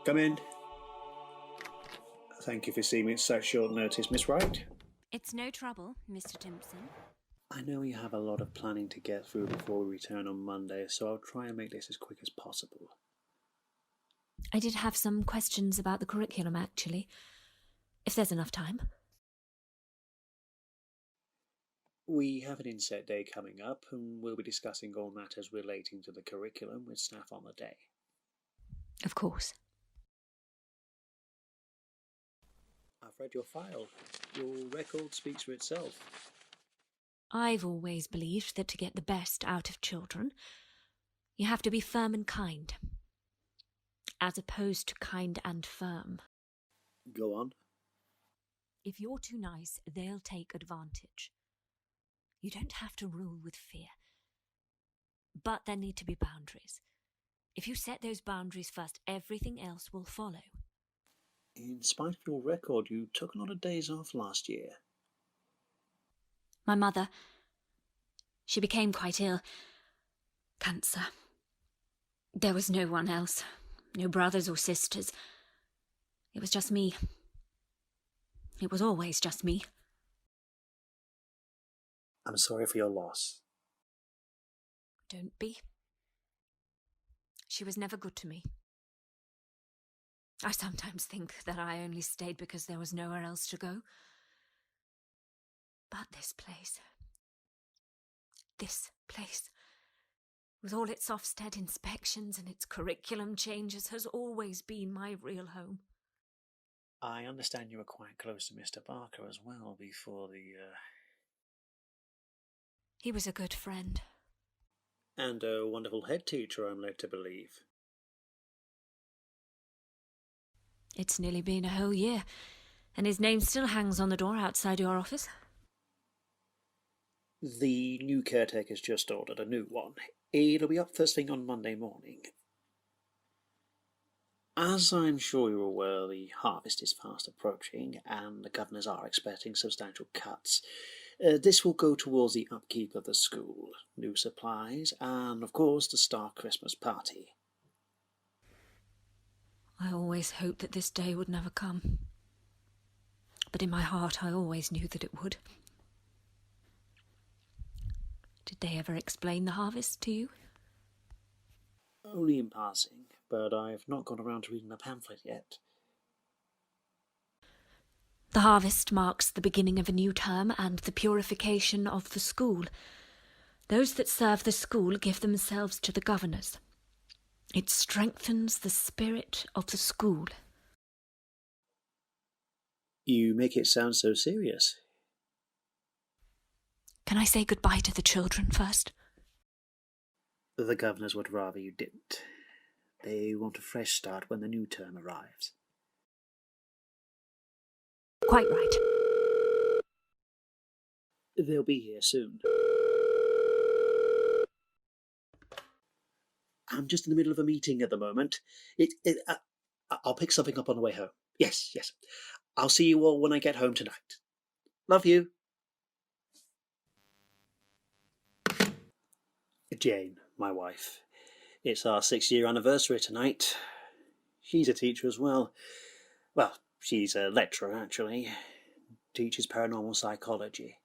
Come in. Thank you for seeing me at such short notice, Miss Wright. It's no trouble, Mr. Timpson. I know you have a lot of planning to get through before we return on Monday, so I'll try and make this as quick as possible. I did have some questions about the curriculum, actually, if there's enough time. We have an inset day coming up, and we'll be discussing all matters relating to the curriculum with staff on the day. Of course. I've read your file. Your record speaks for itself. I've always believed that to get the best out of children, you have to be firm and kind, as opposed to kind and firm. Go on. If you're too nice, they'll take advantage. You don't have to rule with fear. But there need to be boundaries. If you set those boundaries first, everything else will follow. In spite of your record, you took a lot of days off last year. My mother, she became quite ill. Cancer. There was no one else. No brothers or sisters. It was just me. It was always just me. I'm sorry for your loss. Don't be. She was never good to me. I sometimes think that I only stayed because there was nowhere else to go. But this place, with all its Ofsted inspections and its curriculum changes, has always been my real home. I understand you were quite close to Mr. Barker as well before the, He was a good friend. And a wonderful head teacher, I'm led to believe. It's nearly been a whole year, and his name still hangs on the door outside your office. The new caretaker's just ordered a new one. It'll be up first thing on Monday morning. As I'm sure you're aware, the harvest is fast approaching, and the governors are expecting substantial cuts. This will go towards the upkeep of the school, new supplies, and, of course, the Star Christmas party. I always hoped that this day would never come. But in my heart, I always knew that it would. Did they ever explain the harvest to you? Only in passing, but I've not got around to reading the pamphlet yet. The harvest marks the beginning of a new term and the purification of the school. Those that serve the school give themselves to the governors. It strengthens the spirit of the school. You make it sound so serious. Can I say goodbye to the children first? The governors would rather you didn't. They want a fresh start when the new term arrives. Quite right. They'll be here soon. I'm just in the middle of a meeting at the moment. I'll pick something up on the way home. Yes. I'll see you all when I get home tonight. Love you. Jane, my wife. It's our 6-year anniversary tonight. She's a teacher as well. Well, she's a lecturer, actually. Teaches paranormal psychology.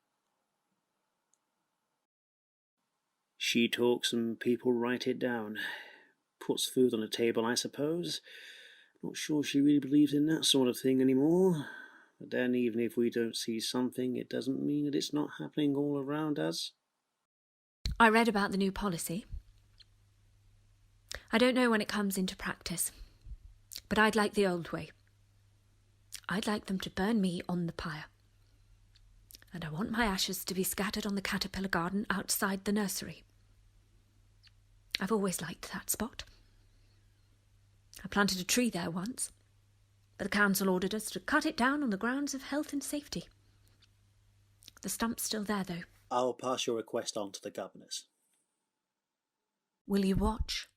She talks and people write it down. Puts food on the table, I suppose. Not sure she really believes in that sort of thing anymore. But then even if we don't see something, it doesn't mean that it's not happening all around us. I read about the new policy. I don't know when it comes into practice, but I'd like the old way. I'd like them to burn me on the pyre. And I want my ashes to be scattered on the caterpillar garden outside the nursery. I've always liked that spot. I planted a tree there once, but the council ordered us to cut it down on the grounds of health and safety. The stump's still there, though. I'll pass your request on to the governors. Will you watch,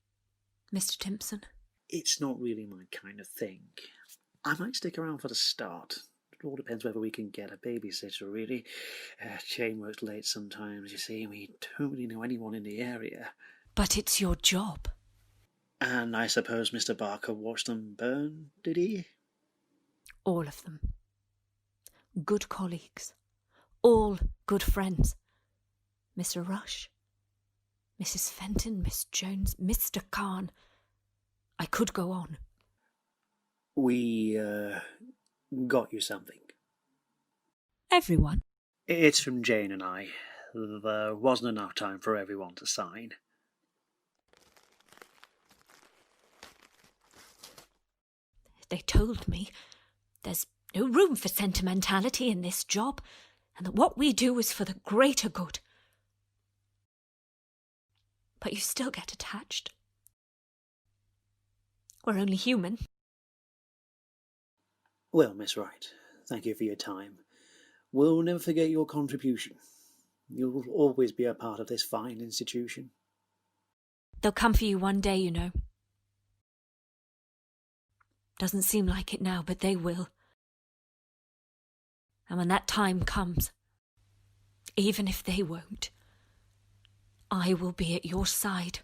Mr. Timpson? It's not really my kind of thing. I might stick around for the start. It all depends whether we can get a babysitter, really. Jane works late sometimes, you see. We don't really know anyone in the area. But it's your job. And I suppose Mr. Barker watched them burn, did he? All of them. Good colleagues. All good friends. Mr. Rush, Mrs. Fenton, Miss Jones, Mr. Cain. I could go on. We, got you something. Everyone? It's from Jane and I. There wasn't enough time for everyone to sign. They told me there's no room for sentimentality in this job, and that what we do is for the greater good. But you still get attached. We're only human. Well, Miss Wright, thank you for your time. We'll never forget your contribution. You'll always be a part of this fine institution. They'll come for you one day, you know. Doesn't seem like it now, but they will. And when that time comes, even if they won't, I will be at your side.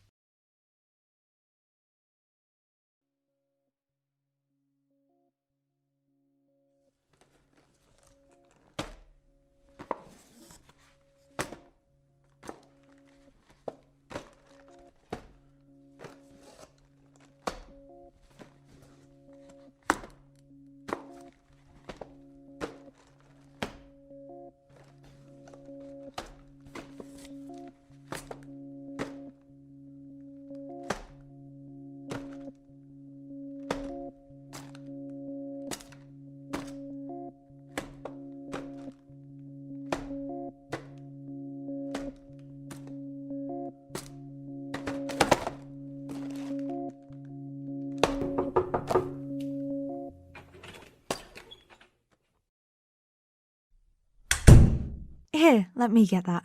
Here, let me get that.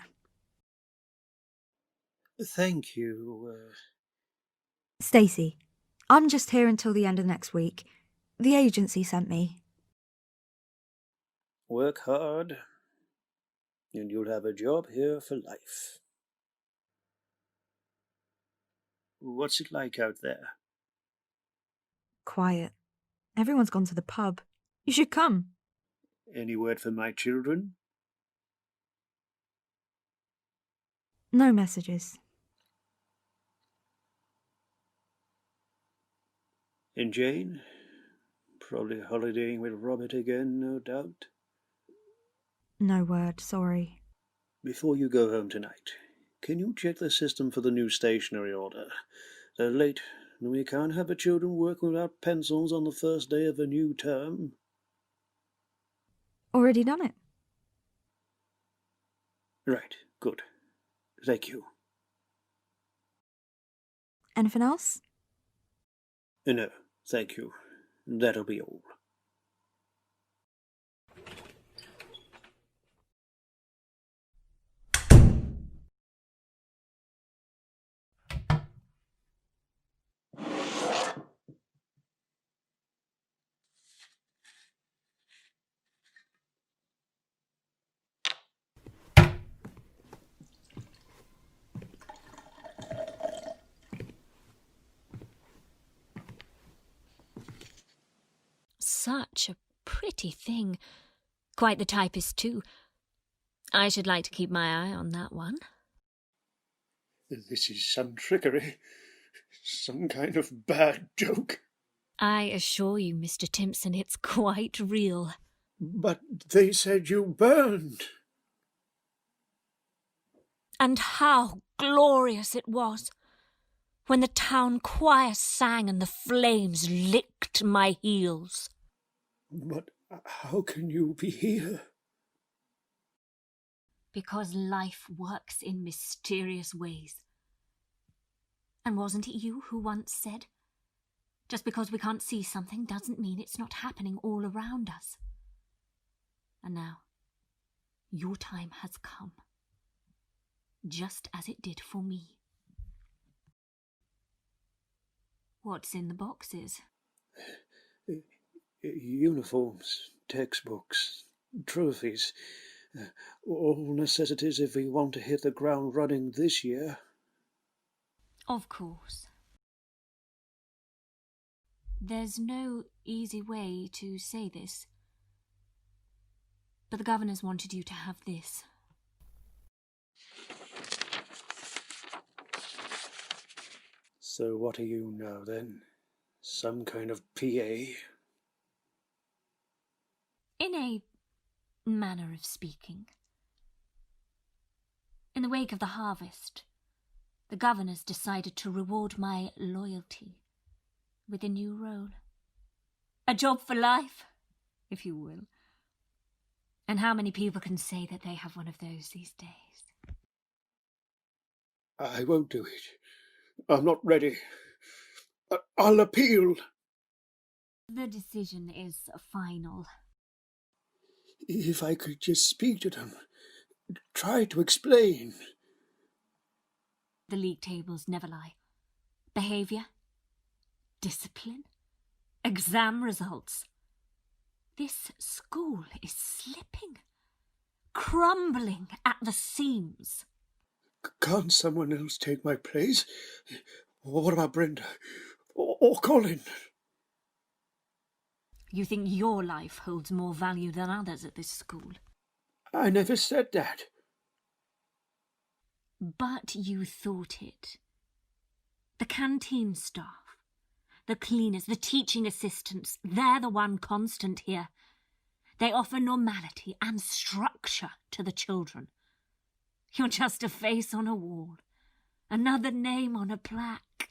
Thank you. Stacey, I'm just here until the end of next week. The agency sent me. Work hard, and you'll have a job here for life. What's it like out there? Quiet. Everyone's gone to the pub. You should come. Any word for my children? No messages. And Jane? Probably holidaying with Robert again, no doubt. No word, sorry. Before you go home tonight, can you check the system for the new stationery order? They're late, and we can't have the children working without pencils on the first day of a new term. Already done it. Right, good. Thank you. Anything else? No, thank you. That'll be all. Such a pretty thing. Quite the typist, too. I should like to keep my eye on that one. This is some trickery. Some kind of bad joke. I assure you, Mr. Timpson, it's quite real. But they said you burned. And how glorious it was when the town choir sang and the flames licked my heels. But how can you be here? Because life works in mysterious ways. And wasn't it you who once said, just because we can't see something doesn't mean it's not happening all around us? And now, your time has come, just as it did for me. What's in the boxes? Uniforms, textbooks, trophies, all necessities if we want to hit the ground running this year. Of course. There's no easy way to say this, but the governors wanted you to have this. So what are you now, then? Some kind of PA? In a manner of speaking. In the wake of the harvest, the governors decided to reward my loyalty with a new role. A job for life, if you will. And how many people can say that they have one of those these days? I won't do it. I'm not ready. I'll appeal. The decision is final. If I could just speak to them, try to explain. The league tables never lie. Behaviour, discipline, exam results. This school is slipping, crumbling at the seams. Can't someone else take my place? What about Brenda? Or Colin? You think your life holds more value than others at this school? I never said that. But you thought it. The canteen staff, the cleaners, the teaching assistants, they're the one constant here. They offer normality and structure to the children. You're just a face on a wall, another name on a plaque.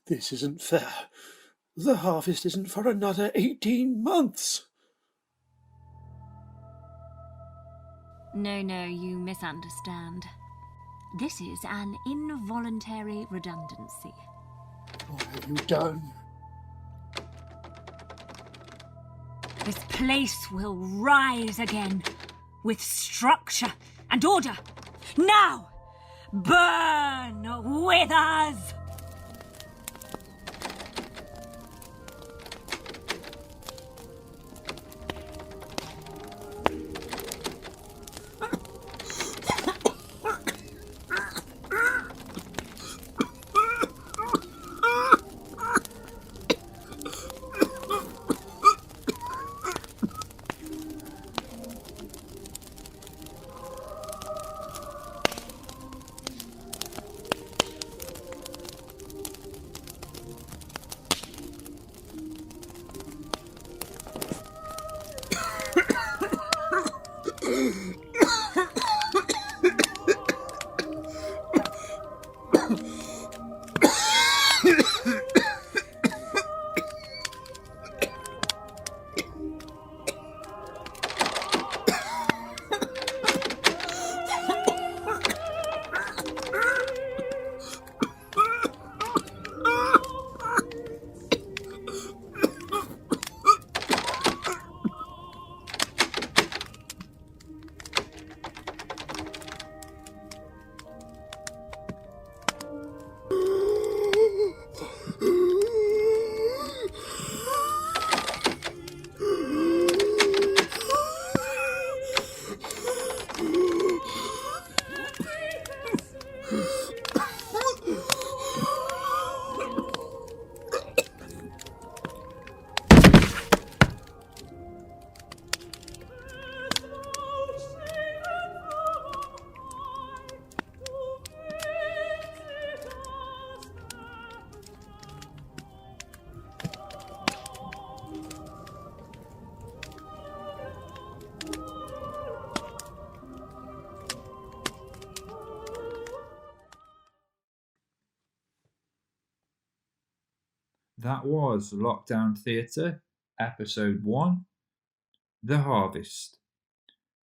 This isn't fair. The harvest isn't for another 18 months. No, you misunderstand. This is an involuntary redundancy. What have you done? This place will rise again with structure and order. Now, burn with us! That was Lockdown Theatre, Episode 1, The Harvest.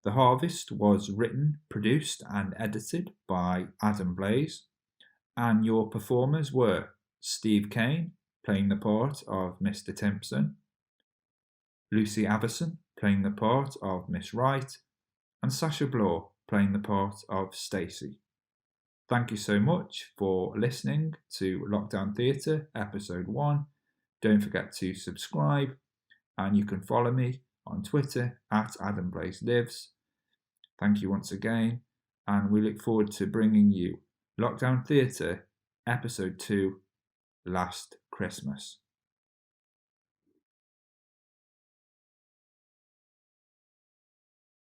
The Harvest was written, produced and edited by Adam Blaize, and your performers were Steve Cain, playing the part of Mr. Timpson, Lucy Avison, playing the part of Miss Wright, and Sasha Blore, playing the part of Stacey. Thank you so much for listening to Lockdown Theatre, Episode 1. Don't forget to subscribe, and you can follow me on Twitter at Adam Blaize Lives. Thank you once again, and we look forward to bringing you Lockdown Theatre, Episode 2, Last Christmas.